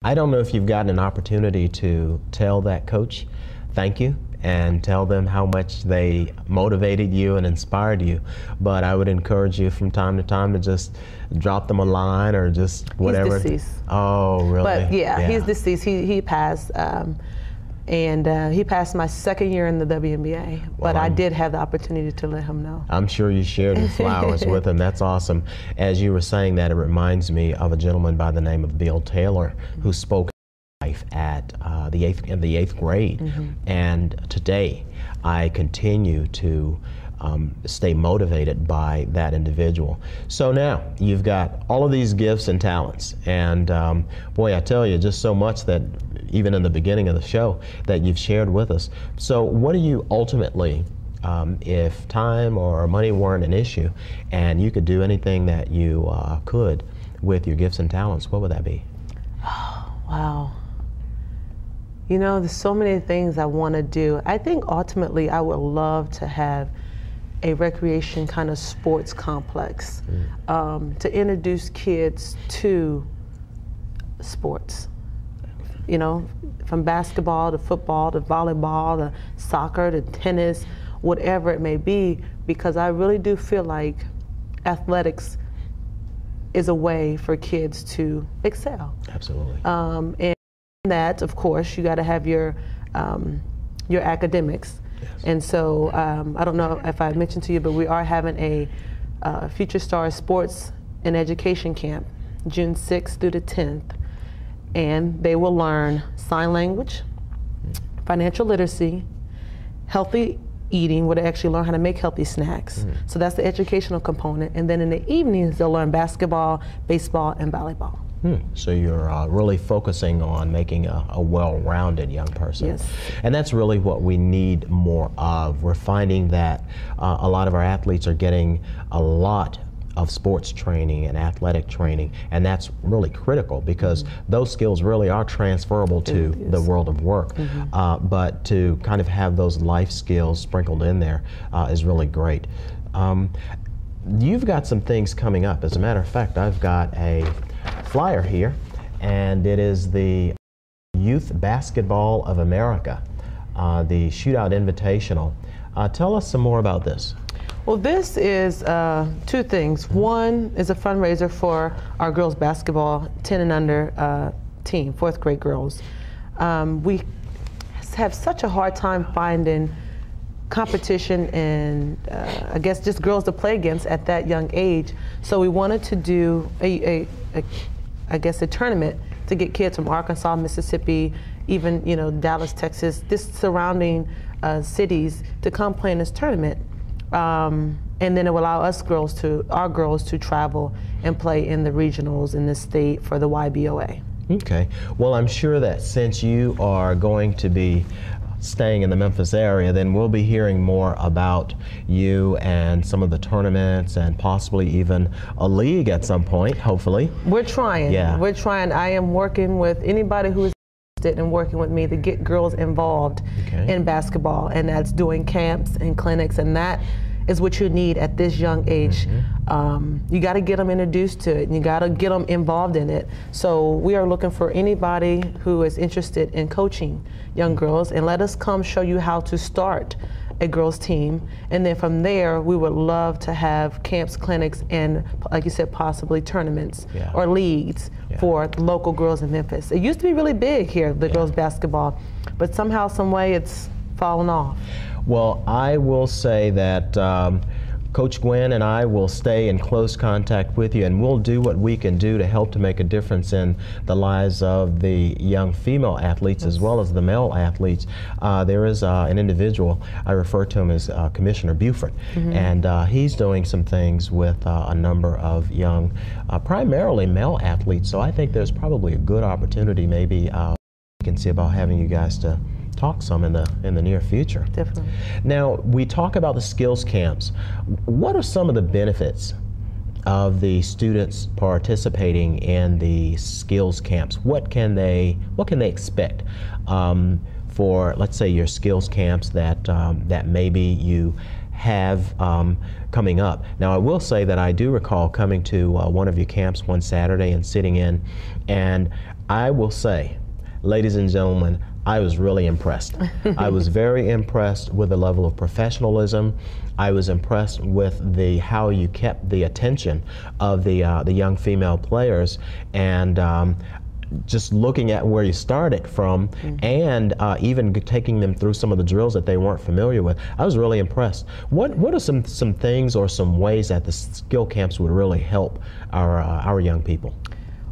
I don't know if you've gotten an opportunity to tell that coach thank you and tell them how much they motivated you and inspired you, but I would encourage you from time to time to just drop them a line or just whatever. He's deceased. Oh, really? But yeah, he's deceased. He passed, and he passed my second year in the WNBA, but I did have the opportunity to let him know. I'm sure you shared the flowers with him. That's awesome. As you were saying that, it reminds me of a gentleman by the name of Bill Taylor who spoke at in the eighth grade, and today I continue to stay motivated by that individual. So now you've got all of these gifts and talents, and boy, I tell you, just so much that even in the beginning of the show that you've shared with us. So what do you ultimately, if time or money weren't an issue and you could do anything that you could with your gifts and talents, what would that be? Oh, wow. You know, there's so many things I want to do. I think ultimately I would love to have a recreation kind of sports complex to introduce kids to sports. You know, from basketball to football to volleyball to soccer to tennis, whatever it may be, because I really do feel like athletics is a way for kids to excel. Absolutely. And that, of course, you got to have your academics. Yes. And so I don't know if I mentioned to you, but we are having a Future Star Sports and Education Camp, June 6th through the 10th. And they will learn sign language, financial literacy, healthy eating, where they actually learn how to make healthy snacks. So that's the educational component. And then in the evenings, they'll learn basketball, baseball, and volleyball. So you're really focusing on making a well-rounded young person. Yes. And that's really what we need more of. We're finding that a lot of our athletes are getting a lot of sports training and athletic training, and that's really critical because those skills really are transferable to the world of work. But to kind of have those life skills sprinkled in there is really great. You've got some things coming up. As a matter of fact, I've got a flyer here, and it is the Youth Basketball of America, the Shootout Invitational. Tell us some more about this. Well, this is two things. One is a fundraiser for our girls basketball 10 and under team, fourth grade girls. We have such a hard time finding competition and I guess just girls to play against at that young age. So we wanted to do a tournament to get kids from Arkansas, Mississippi, even Dallas, Texas, this surrounding cities to come play in this tournament. And then it will allow our girls to travel and play in the regionals in the state for the YBOA. Okay. Well, I'm sure that since you are going to be staying in the Memphis area, then we'll be hearing more about you and some of the tournaments and possibly even a league at some point, hopefully. We're trying. Yeah. We're trying. I am working with anybody who is interested in working with me to get girls involved in basketball, and that's doing camps and clinics, and that is what you need at this young age. You got to get them introduced to it, and you got to get them involved in it. So we are looking for anybody who is interested in coaching young girls, and let us come show you how to start a girls team. And then from there, we would love to have camps, clinics, and like you said, possibly tournaments or leagues for local girls in Memphis. It used to be really big here, the girls basketball, but somehow, some way, it's fallen off. Well, I will say that Coach Gwen and I will stay in close contact with you, and we'll do what we can do to help to make a difference in the lives of the young female athletes as well as the male athletes. There is an individual, I refer to him as Commissioner Buford, and he's doing some things with a number of young, primarily male athletes, so I think there's probably a good opportunity maybe we can see about having you guys to talk some in the near future. Definitely. Now, we talk about the skills camps. What are some of the benefits of the students participating in the skills camps? What can they expect for, let's say, your skills camps that that maybe you have coming up? Now, I will say that I do recall coming to one of your camps one Saturday and sitting in, and I will say, ladies and gentlemen, I was really impressed. I was very impressed with the level of professionalism. I was impressed with how you kept the attention of the young female players, and just looking at where you started from, and even taking them through some of the drills that they weren't familiar with. I was really impressed. What are some things or some ways that the skill camps would really help our young people?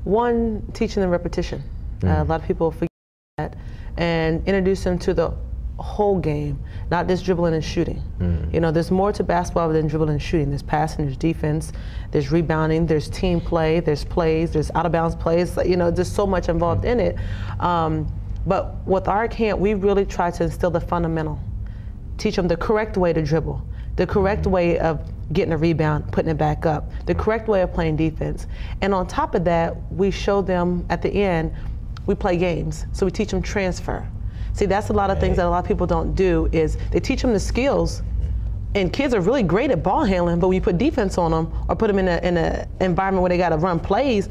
One, teaching them repetition. A lot of people forget that, and introduce them to the whole game, not just dribbling and shooting. You know, there's more to basketball than dribbling and shooting. There's passing, there's defense, there's rebounding, there's team play, there's plays, there's out of bounds plays. You know, there's so much involved in it. But with our camp, we really try to instill the fundamental, teach them the correct way to dribble, the correct way of getting a rebound, putting it back up, the correct way of playing defense. And on top of that, we show them at the end, we play games, so we teach them transfer. See, that's a lot of things that a lot of people don't do, is they teach them the skills, and kids are really great at ball handling, but when you put defense on them or put them in an environment where they got to run plays,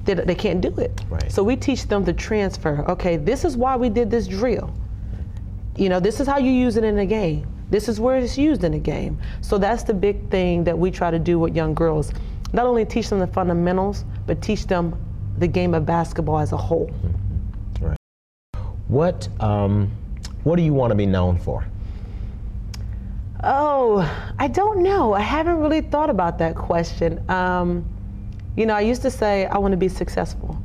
they can't do it. Right. So we teach them the transfer. Okay, this is why we did this drill. You know, this is how you use it in a game. This is where it's used in a game. So that's the big thing that we try to do with young girls. Not only teach them the fundamentals, but teach them the game of basketball as a whole. Right. What do you want to be known for? Oh, I don't know. I haven't really thought about that question. You know, I used to say I want to be successful.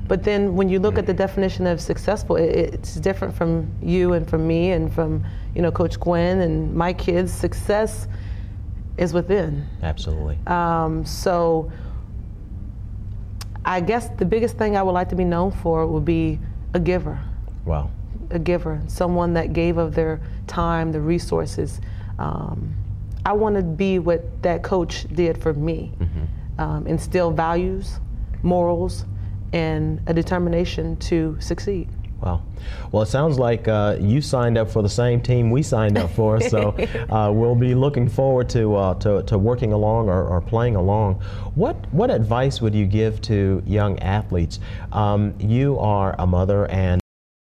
But then when you look at the definition of successful, it's different from you and from me and from, you know, Coach Gwen and my kids. Success is within. Absolutely. So I guess the biggest thing I would like to be known for would be a giver. Wow. A giver, someone that gave of their time, the resources. I want to be what that coach did for me. Instill values, morals, and a determination to succeed. Wow. Well, it sounds like you signed up for the same team we signed up for, so we'll be looking forward to working along or playing along. What advice would you give to young athletes? You are a mother and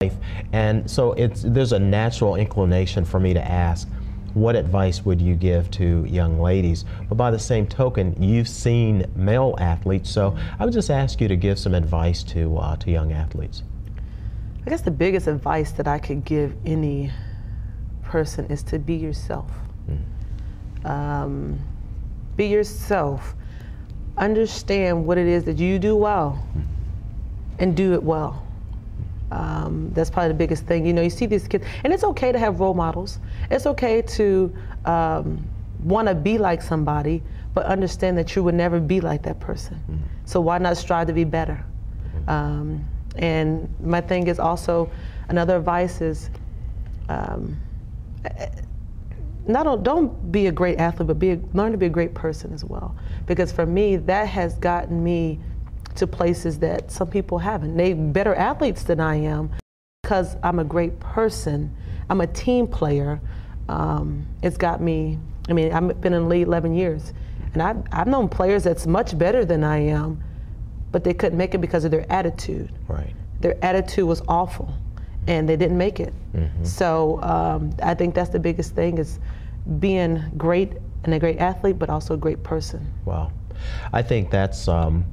wife, and so there's a natural inclination for me to ask, what advice would you give to young ladies? But by the same token, you've seen male athletes, so I would just ask you to give some advice to young athletes. I guess the biggest advice that I could give any person is to be yourself. Be yourself. Understand what it is that you do well and do it well. That's probably the biggest thing. You know, you see these kids, and it's okay to have role models. It's okay to want to be like somebody, but understand that you would never be like that person. So why not strive to be better? And my thing is also, another advice is, don't be a great athlete, but learn to be a great person as well. Because for me, that has gotten me to places that some people haven't. They're better athletes than I am because I'm a great person. I'm a team player. It's got me, I mean, I've been in the league 11 years, and I've known players that's much better than I am, but they couldn't make it because of their attitude. Right. Their attitude was awful, and they didn't make it. So I think that's the biggest thing, is being great and a great athlete, but also a great person. Wow. I think that's some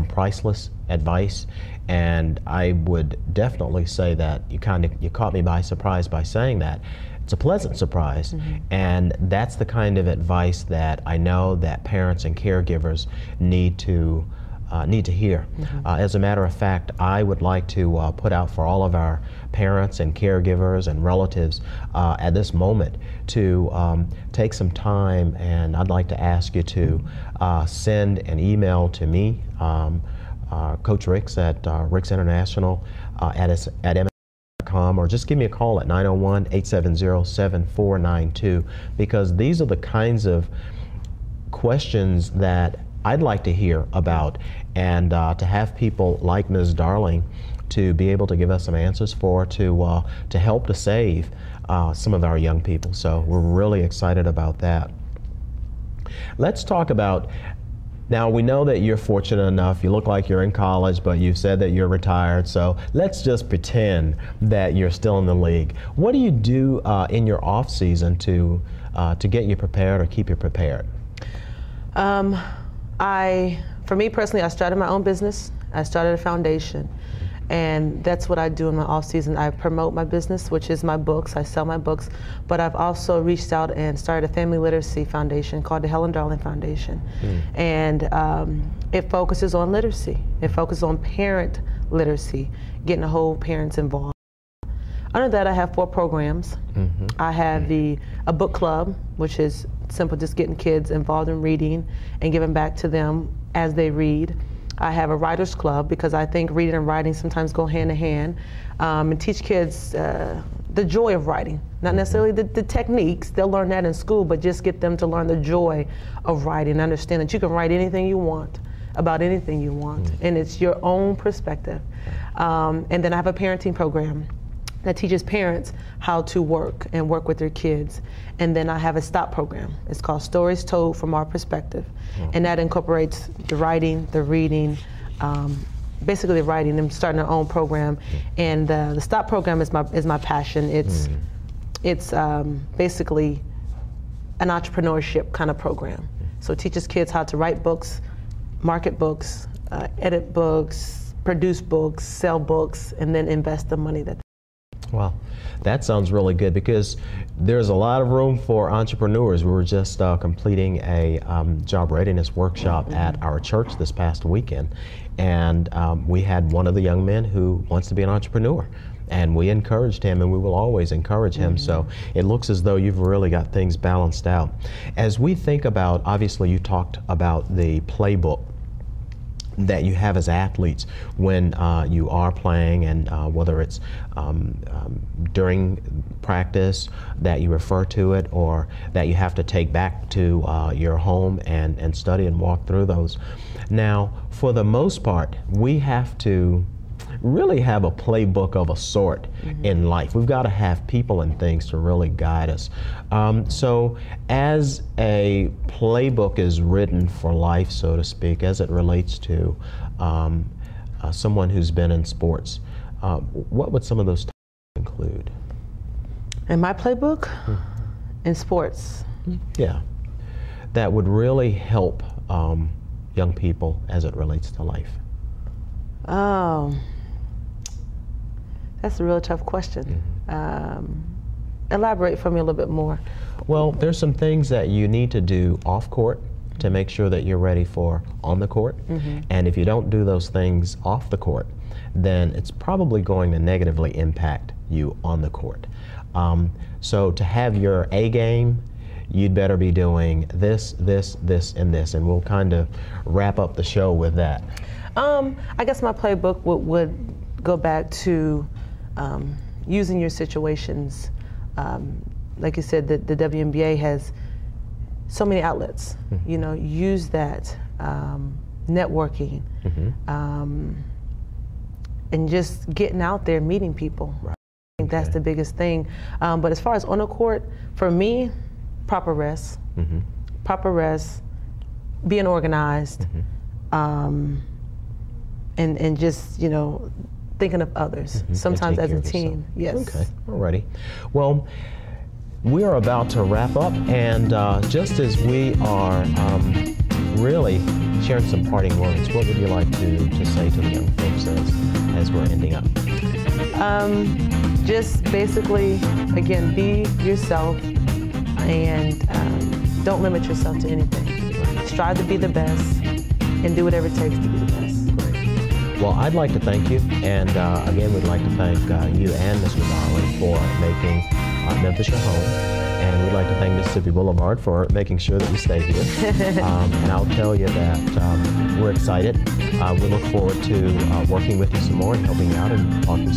priceless advice, and I would definitely say that you caught me by surprise by saying that. It's a pleasant surprise, and that's the kind of advice that I know that parents and caregivers need to hear. As a matter of fact, I would like to put out for all of our parents and caregivers and relatives at this moment to take some time, and I'd like to ask you to send an email to me, Coach Ricks at Ricks International at MS.com, or just give me a call at 901-870-7492, because these are the kinds of questions that I'd like to hear about, and to have people like Ms. Darling to be able to give us some answers to help to save some of our young people. So we're really excited about that. Let's talk about Now, we know that you're fortunate enough. You look like you're in college, but you said that you're retired. So let's just pretend that you're still in the league. What do you do in your off season to get you prepared or keep you prepared? For me personally, I started my own business. I started a foundation. And that's what I do in my off season. I promote my business, which is my books. I sell my books, but I've also reached out and started a family literacy foundation called the Helen Foundation. And it focuses on literacy. It focuses on parent literacy, getting the whole parents involved. Under that, I have 4 programs. I have a book club, which is simple, just getting kids involved in reading and giving back to them as they read. I have a writer's club because I think reading and writing sometimes go hand in hand, and teach kids the joy of writing. Not necessarily the techniques, they'll learn that in school, but just get them to learn the joy of writing and understand that you can write anything you want, about anything you want, and it's your own perspective. And then I have a parenting program that teaches parents how to work with their kids. And then I have a STOP program. It's called Stories Told from Our Perspective. And that incorporates the writing, the reading, basically the writing. I'm starting our own program. And the STOP program is my passion. It's basically an entrepreneurship kind of program. So it teaches kids how to write books, market books, edit books, produce books, sell books, and then invest the money that. Well, that sounds really good because there's a lot of room for entrepreneurs. We were just completing a job readiness workshop at our church this past weekend, and we had one of the young men who wants to be an entrepreneur. And we encouraged him, and we will always encourage him. So it looks as though you've really got things balanced out. As we think about, obviously you talked about the playbook that you have as athletes when you are playing, and whether it's during practice that you refer to it, or that you have to take back to your home and study and walk through those. Now, for the most part, we have to really have a playbook of a sort in life. We've got to have people and things to really guide us. So as a playbook is written for life, so to speak, as it relates to someone who's been in sports, what would some of those include? In my playbook? In sports? Yeah. That would really help young people as it relates to life. Oh. That's a real tough question. Elaborate for me a little bit more. Well, there's some things that you need to do off court to make sure that you're ready for on the court. And if you don't do those things off the court, then it's probably going to negatively impact you on the court. So to have your A game, you'd better be doing this, this, this, and this. And we'll kind of wrap up the show with that. I guess my playbook would go back to using your situations. Like you said, the WNBA has so many outlets. You know, use that, networking, and just getting out there, meeting people. I think that's the biggest thing. But as far as on the court, for me, proper rest. Proper rest, being organized, and just, you know, thinking of others, sometimes as a team. Yes. Okay, alrighty. Well, we are about to wrap up, and just as we are really sharing some parting words, what would you like to say to the young folks as we're ending up? Just basically, again, be yourself, and don't limit yourself to anything. Strive to be the best, and do whatever it takes to be the best. Well, I'd like to thank you, and again, we'd like to thank you and Mr. Darwin for making Memphis your home, and we'd like to thank Mississippi Boulevard for making sure that we stay here. And I'll tell you that we're excited. We look forward to working with you some more and helping you out and talking.